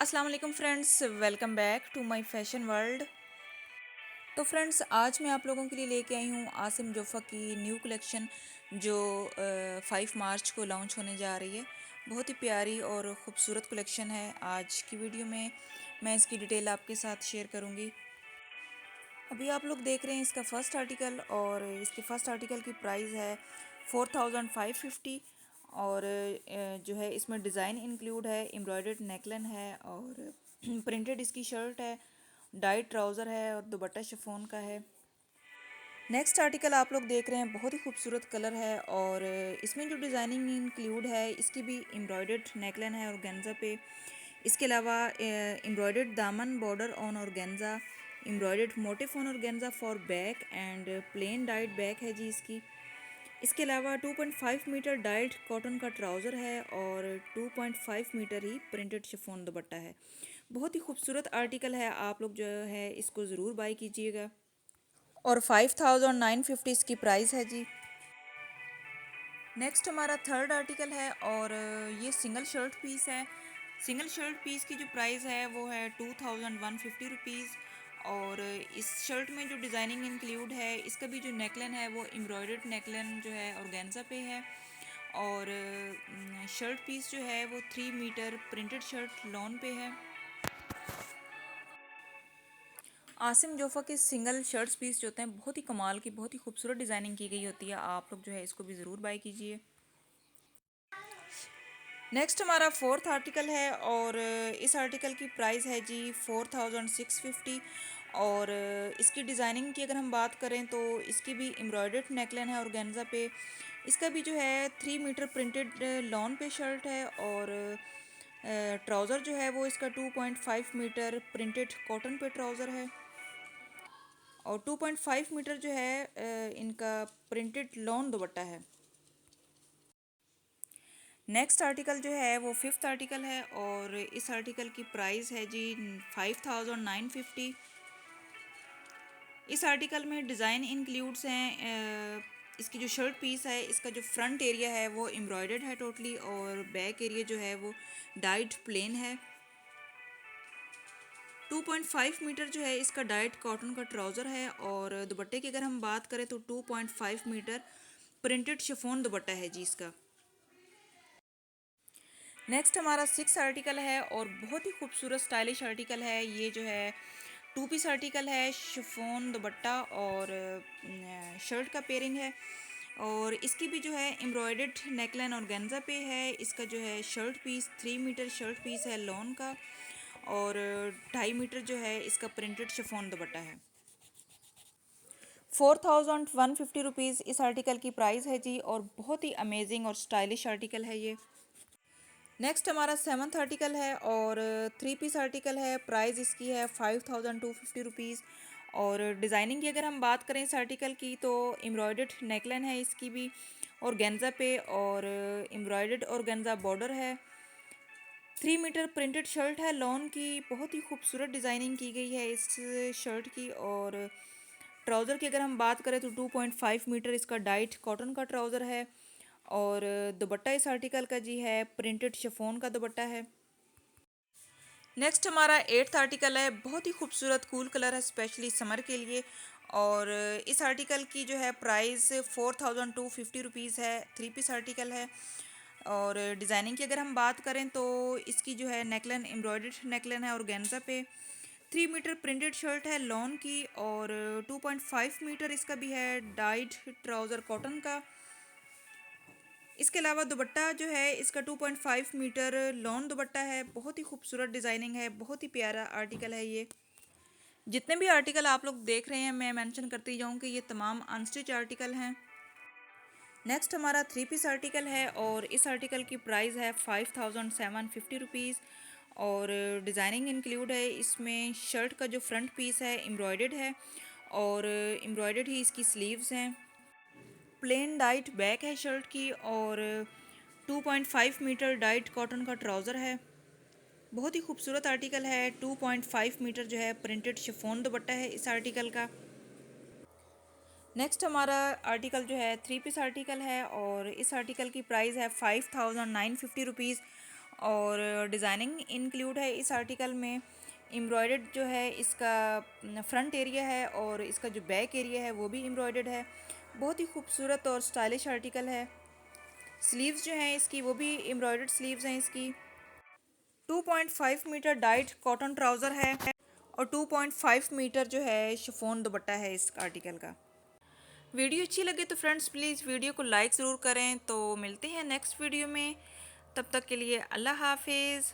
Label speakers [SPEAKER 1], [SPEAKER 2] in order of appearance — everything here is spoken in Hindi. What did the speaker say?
[SPEAKER 1] अस्सलाम वालेकुम friends, welcome back to my fashion world. तो फ्रेंड्स, आज मैं आप लोगों के लिए लेके आई हूँ आसिम जोफ़ा की न्यू कलेक्शन जो 5 मार्च को लॉन्च होने जा रही है। बहुत ही प्यारी और ख़ूबसूरत कलेक्शन है। आज की वीडियो में मैं इसकी डिटेल आपके साथ शेयर करूँगी। अभी आप लोग देख रहे हैं इसका फ़र्स्ट आर्टिकल, और इसके फ़र्स्ट आर्टिकल की प्राइस है 4550। और जो है इसमें डिज़ाइन इंक्लूड है, एम्ब्रॉयडर्ड नेकलाइन है और प्रिंटेड इसकी शर्ट है, डाइट ट्राउज़र है और दुपट्टा शिफॉन का है। नेक्स्ट आर्टिकल आप लोग देख रहे हैं, बहुत ही खूबसूरत कलर है और इसमें जो डिज़ाइनिंग इंक्लूड है इसकी भी एम्ब्रॉयडर्ड नेकलाइन है ऑर्गेन्जा पे। इसके अलावा एम्ब्रॉयडर्ड दामन border on organza, embroidered motif on organza for back and plane diet back है जी इसकी। इसके अलावा 2.5 मीटर डाइट कॉटन का ट्राउज़र है और 2.5 मीटर ही प्रिंटेड शिफॉन दुपट्टा है। बहुत ही खूबसूरत आर्टिकल है, आप लोग जो है इसको ज़रूर बाय कीजिएगा। और 5950 इसकी प्राइस है जी। नेक्स्ट हमारा थर्ड आर्टिकल है और ये सिंगल शर्ट पीस है। सिंगल शर्ट पीस की जो प्राइस है वो है 2150 रुपीज़। और इस शर्ट में जो डिज़ाइनिंग इंक्लूड है, इसका भी जो नेकलाइन है वो एम्ब्रॉयडर्ड नेकलाइन जो है ऑर्गेन्जा पे है। और शर्ट पीस जो है वो 3 मीटर प्रिंटेड शर्ट लॉन पे है। आसिम जोफ़ा के सिंगल शर्ट्स पीस जो होते हैं बहुत ही कमाल की, बहुत ही खूबसूरत डिज़ाइनिंग की गई होती है। आप लोग जो है इसको भी ज़रूर बाय कीजिए। नेक्स्ट हमारा फोर्थ आर्टिकल है और इस आर्टिकल की प्राइस है जी 4650। और इसकी डिज़ाइनिंग की अगर हम बात करें तो इसकी भी एम्ब्रॉयडर्ड नेकलाइन है ऑर्गेन्जा पे। इसका भी जो है 3 मीटर प्रिंटेड लॉन पे शर्ट है और ट्राउज़र जो है वो इसका 2.5 मीटर प्रिंटेड कॉटन पे ट्राउज़र है और 2.5 मीटर जो है इनका प्रिंटेड लॉन दुपट्टा है। नेक्स्ट आर्टिकल जो है वो फिफ्थ आर्टिकल है और इस आर्टिकल की प्राइस है जी 5950। इस आर्टिकल में डिज़ाइन इंक्लूड्स हैं। इसकी जो शर्ट पीस है इसका जो फ्रंट एरिया है वो एम्ब्रॉयडर्ड है टोटली, और बैक एरिया जो है वो डाइट प्लेन है। 2.5 मीटर जो है इसका डाइट कॉटन का ट्राउज़र है और दुपट्टे की अगर हम बात करें तो 2.5 मीटर प्रिंटेड शिफॉन दुपट्टा है जी इसका। नेक्स्ट हमारा सिक्स आर्टिकल है और बहुत ही खूबसूरत स्टाइलिश आर्टिकल है। ये जो है टू पीस आर्टिकल है, शिफॉन दुपट्टा और शर्ट का पेयरिंग है। और इसकी भी जो है एम्ब्रॉयडर्ड नेकलाइन ऑर्गेन्जा पे है। इसका जो है shirt piece 3 metre shirt piece है लॉन का और 2.5 मीटर जो है इसका प्रिंटेड शिफॉन दुपट्टा है। 4150 रुपीज़ इस आर्टिकल की प्राइस है जी, और बहुत ही अमेजिंग और स्टाइलिश आर्टिकल है ये। नेक्स्ट हमारा सेवन्थ आर्टिकल है और थ्री पीस आर्टिकल है। प्राइस इसकी है 5250 रुपीज़। और डिज़ाइनिंग की अगर हम बात करें इस आर्टिकल की तो एम्ब्रॉयडर्ड नेकलाइन है इसकी भी और गेंजा पे, और एम्ब्रॉयडर्ड और गेंजा बॉर्डर है। 3 मीटर प्रिंटेड शर्ट है लॉन की। बहुत ही खूबसूरत डिज़ाइनिंग की गई है इस शर्ट की। और ट्राउज़र की अगर हम बात करें तो 2.5 मीटर इसका डाइट कॉटन का ट्राउज़र है और दुपट्टा इस आर्टिकल का जी है प्रिंटेड शिफॉन का दुपट्टा है। नेक्स्ट हमारा एट्थ आर्टिकल है। बहुत ही खूबसूरत कूल कलर है स्पेशली समर के लिए। और इस आर्टिकल की जो है प्राइस 4250 रुपीज़ है। थ्री पीस आर्टिकल है। और डिज़ाइनिंग की अगर हम बात करें तो इसकी जो है नेकलाइन एम्ब्रॉयडर्ड नेकलाइन है और गेंजा पे। 3 मीटर प्रिंटेड शर्ट है लॉन की और 2.5 मीटर इसका भी है डाइड ट्राउज़र कॉटन का। इसके अलावा दुपट्टा जो है इसका 2.5 मीटर लॉन दुपट्टा है। बहुत ही खूबसूरत डिज़ाइनिंग है, बहुत ही प्यारा आर्टिकल है ये। जितने भी आर्टिकल आप लोग देख रहे हैं मैं मेंशन करती जाऊँ कि ये तमाम अनस्टिच आर्टिकल हैं। नेक्स्ट हमारा थ्री पीस आर्टिकल है और इस आर्टिकल की प्राइस है 5750 रुपीज़। और डिज़ाइनिंग इंक्लूड है इसमें। शर्ट का जो फ्रंट पीस है एम्ब्रॉयडर्ड है और एम्ब्रॉयडर्ड ही इसकी स्लीव्स हैं। प्लेन डाइट बैक है शर्ट की और 2.5 मीटर डाइट कॉटन का ट्राउज़र है। बहुत ही खूबसूरत आर्टिकल है। 2.5 मीटर जो है प्रिंटेड शिफॉन दुपट्टा है इस आर्टिकल का। नेक्स्ट हमारा आर्टिकल जो है थ्री पीस आर्टिकल है और इस आर्टिकल की प्राइस है 5950 रुपीज़। और डिज़ाइनिंग इंक्लूड है इस आर्टिकल में। एम्ब्रॉयडर्ड जो है इसका फ्रंट एरिया है और इसका जो बैक एरिया है वो भी एम्ब्रॉयडर्ड है। बहुत ही खूबसूरत और स्टाइलिश आर्टिकल है। स्लीव्स जो हैं इसकी वो भी एम्ब्रॉयडर्ड स्लीव्स हैं इसकी। 2.5 मीटर डाइट कॉटन ट्राउज़र है और 2.5 मीटर जो है शिफॉन दुपट्टा है इस आर्टिकल का। वीडियो अच्छी लगे तो फ्रेंड्स प्लीज़ वीडियो को लाइक ज़रूर करें। तो मिलते हैं नेक्स्ट वीडियो में, तब तक के लिए अल्लाह हाफिज़।